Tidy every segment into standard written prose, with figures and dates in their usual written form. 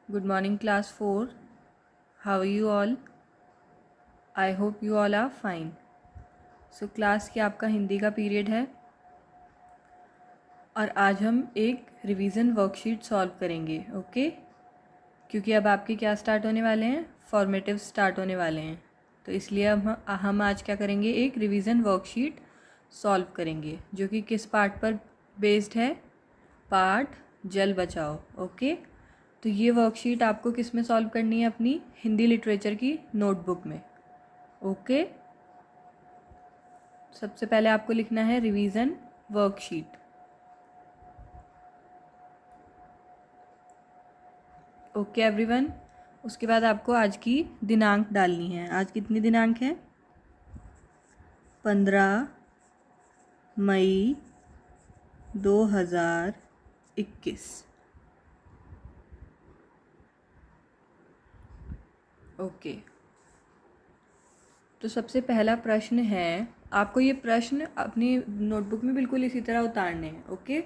Good morning, class 4. How are you all? I hope you all are fine. So class की आपका हिंदी का period है और आज हम एक रिवीजन वर्कशीट सॉल्व करेंगे, ओके? क्योंकि अब आपके क्या स्टार्ट होने वाले हैं, फॉर्मेटिव स्टार्ट होने वाले हैं, तो इसलिए अब हम आज क्या करेंगे, एक रिवीजन वर्कशीट सॉल्व करेंगे जो कि किस पार्ट पर बेस्ड है, पार्ट जल बचाओ, ओके? तो ये वर्कशीट आपको किस में सॉल्व करनी है, अपनी हिंदी लिटरेचर की नोटबुक में, ओके? सबसे पहले आपको लिखना है रिवीजन वर्कशीट, ओके एवरीवन। उसके बाद आपको आज की दिनांक डालनी है। आज कितनी दिनांक है? 15 मई 2021, ओके। तो सबसे पहला प्रश्न है, आपको ये प्रश्न अपनी नोटबुक में बिल्कुल इसी तरह उतारने हैं, ओके?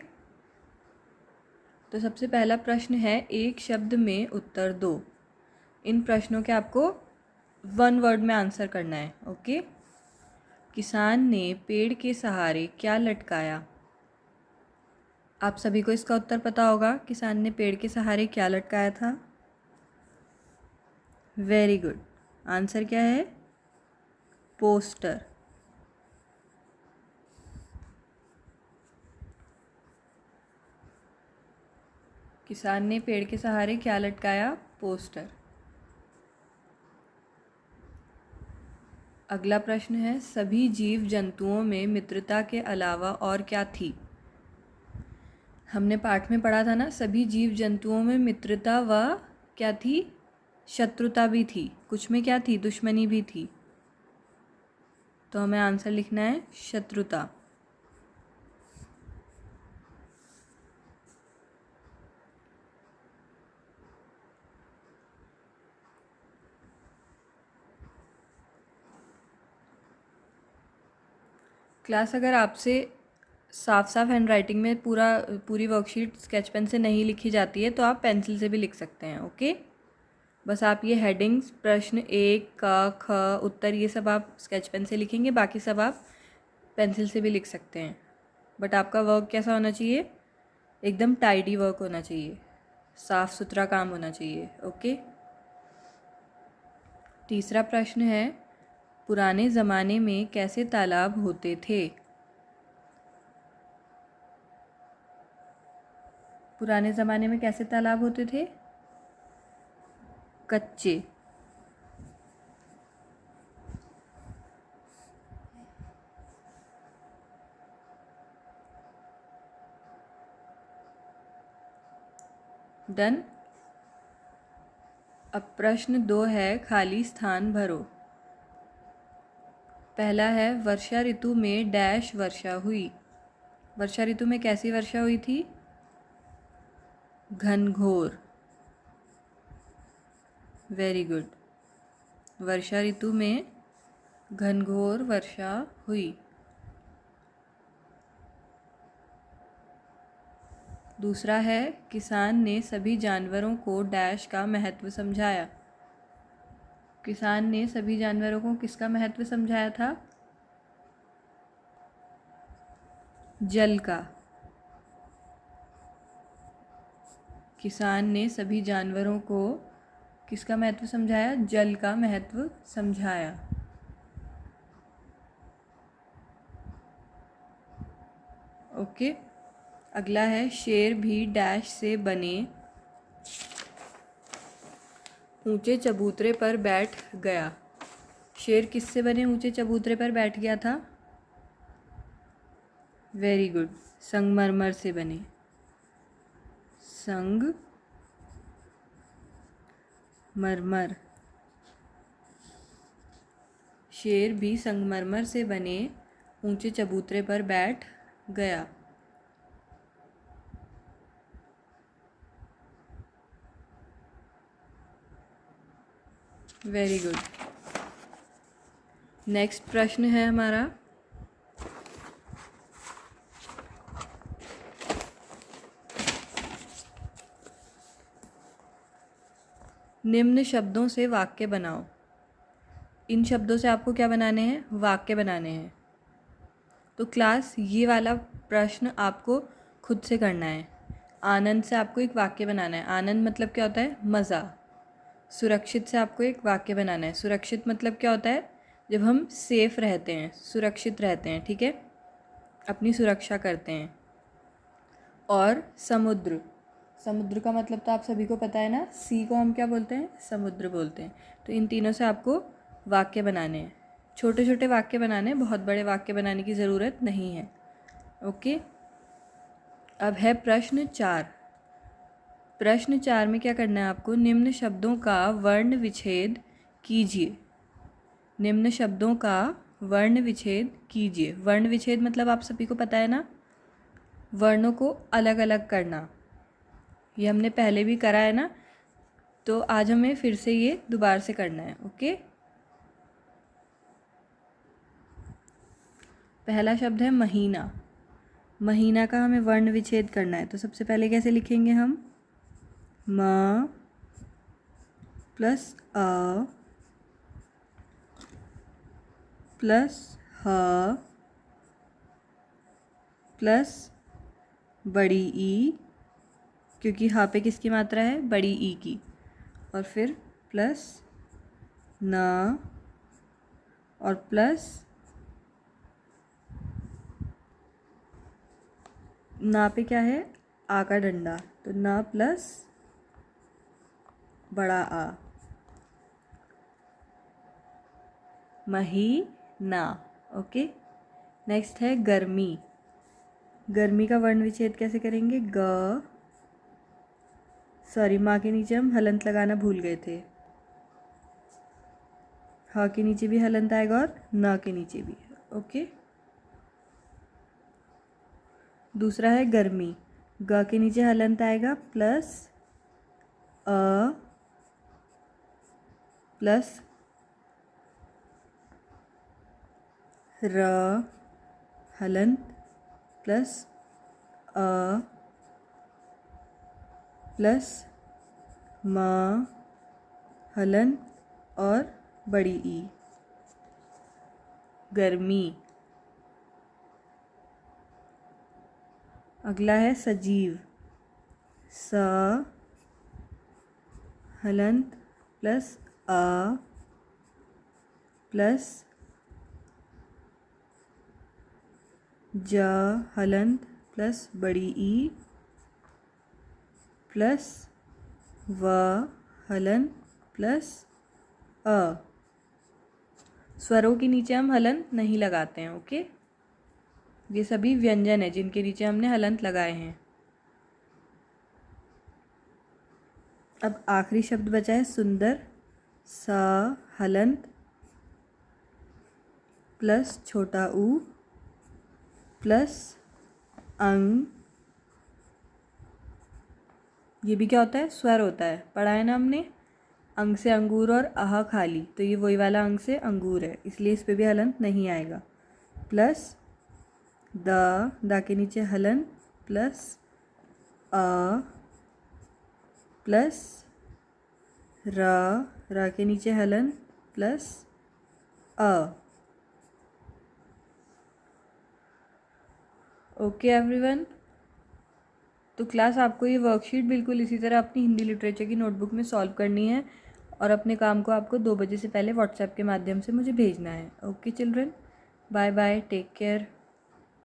तो सबसे पहला प्रश्न है, एक शब्द में उत्तर दो। इन प्रश्नों के आपको वन वर्ड में आंसर करना है, ओके? किसान ने पेड़ के सहारे क्या लटकाया? आप सभी को इसका उत्तर पता होगा। किसान ने पेड़ के सहारे क्या लटकाया था? Very good. आंसर क्या है? पोस्टर। किसान ने पेड़ के सहारे क्या लटकाया? पोस्टर। अगला प्रश्न है, सभी जीव जंतुओं में मित्रता के अलावा और क्या थी? हमने पाठ में पढ़ा था ना, सभी जीव जंतुओं में मित्रता व क्या थी? शत्रुता भी थी। कुछ में क्या थी? दुश्मनी भी थी। तो हमें आंसर लिखना है शत्रुता। क्लास, अगर आपसे साफ साफ हैंडराइटिंग में पूरी वर्कशीट स्केच पेन से नहीं लिखी जाती है तो आप पेंसिल से भी लिख सकते हैं, ओके? बस आप ये हेडिंग्स, प्रश्न 1 का, ख, उत्तर, ये सब आप स्केच पेन से लिखेंगे, बाकी सब आप पेंसिल से भी लिख सकते हैं। बट आपका वर्क कैसा होना चाहिए? एकदम टाइडी वर्क होना चाहिए, साफ़ सुथरा काम होना चाहिए, ओके? तीसरा प्रश्न है, पुराने ज़माने में कैसे तालाब होते थे? पुराने ज़माने में कैसे तालाब होते थे? कच्चे। डन। अब प्रश्न 2 है, खाली स्थान भरो। पहला है, वर्षा ऋतु में डैश वर्षा हुई। वर्षा ऋतु में कैसी वर्षा हुई थी? घनघोर। Very good. वर्षा ऋतु में घनघोर वर्षा हुई। दूसरा है, किसान ने सभी जानवरों को डैश का महत्व समझाया। किसान ने सभी जानवरों को किसका महत्व समझाया था? जल का। किसान ने सभी जानवरों को किसका महत्व समझाया? जल का महत्व समझाया। ओके। अगला है, शेर भी डैश से बने ऊंचे चबूतरे पर बैठ गया। शेर किससे बने ऊंचे चबूतरे पर बैठ गया था? वेरी गुड, संगमरमर से बने। संगमरमर। शेर भी संगमरमर से बने ऊंचे चबूतरे पर बैठ गया। Very good. नेक्स्ट प्रश्न है हमारा, निम्न शब्दों से वाक्य बनाओ। इन शब्दों से आपको क्या बनाने हैं? वाक्य बनाने हैं। तो क्लास ये वाला प्रश्न आपको खुद से करना है। आनंद से आपको एक वाक्य बनाना है। आनंद मतलब क्या होता है? मज़ा। सुरक्षित से आपको एक वाक्य बनाना है। सुरक्षित मतलब क्या होता है? जब हम सेफ रहते हैं, सुरक्षित रहते हैं, ठीक है, अपनी सुरक्षा करते हैं। और समुद्र, समुद्र का मतलब तो आप सभी को पता है ना, सी को हम क्या बोलते हैं? समुद्र बोलते हैं। तो इन तीनों से आपको वाक्य बनाने हैं। छोटे छोटे वाक्य बनाने हैं, बहुत बड़े वाक्य बनाने की ज़रूरत नहीं है। ओके, अब है प्रश्न 4। प्रश्न 4 में क्या करना है आपको? निम्न शब्दों का वर्ण विच्छेद कीजिए। निम्न शब्दों का वर्ण विच्छेद कीजिए। वर्ण विच्छेद मतलब आप सभी को पता है ना, वर्णों को अलग अलग करना। ये हमने पहले भी करा है ना, तो आज हमें फिर से ये दोबारा से करना है। ओके, पहला शब्द है महीना। महीना का हमें वर्ण विच्छेद करना है। तो सबसे पहले कैसे लिखेंगे हम? म प्लस अ प्लस ह प्लस बड़ी ई, क्योंकि हा पे किसकी मात्रा है? बड़ी ई की। और फिर प्लस न और प्लस ना पे क्या है? आ का डंडा, तो न प्लस बड़ा आ, महीना। ओके, नेक्स्ट है गर्मी। गर्मी का वर्ण विच्छेद कैसे करेंगे? सॉरी, माँ के नीचे हम हलंत लगाना भूल गए थे। ह के नीचे भी हलंत आएगा और न के नीचे भी। ओके, दूसरा है गर्मी। ग के नीचे हलंत आएगा प्लस अ प्लस र हलंत प्लस अ प्लस म हलंत और बड़ी ई, गर्मी। अगला है सजीव। स हलंत प्लस अ प्लस ज हलंत प्लस बड़ी ई प्लस व हलंत प्लस अ। स्वरों के नीचे हम हलंत नहीं लगाते हैं। ओके, ये सभी व्यंजन है जिनके नीचे हमने हलंत लगाए हैं। अब आखिरी शब्द बचा है सुंदर। स हलंत प्लस छोटा ऊ प्लस अंग, ये भी क्या होता है? स्वर होता है। पढ़ा है ना हमने, अंग से अंगूर और अह खाली, तो ये वही वाला अंग से अंगूर है, इसलिए इस पे भी हलंत नहीं आएगा। प्लस द के नीचे हलंत प्लस अ प्लस र के नीचे हलंत प्लस अ। ओके एवरीवन, तो क्लास आपको ये वर्कशीट बिल्कुल इसी तरह अपनी हिंदी लिटरेचर की नोटबुक में सॉल्व करनी है और अपने काम को आपको 2 बजे से पहले व्हाट्सएप के माध्यम से मुझे भेजना है। Okay children, bye bye, take care.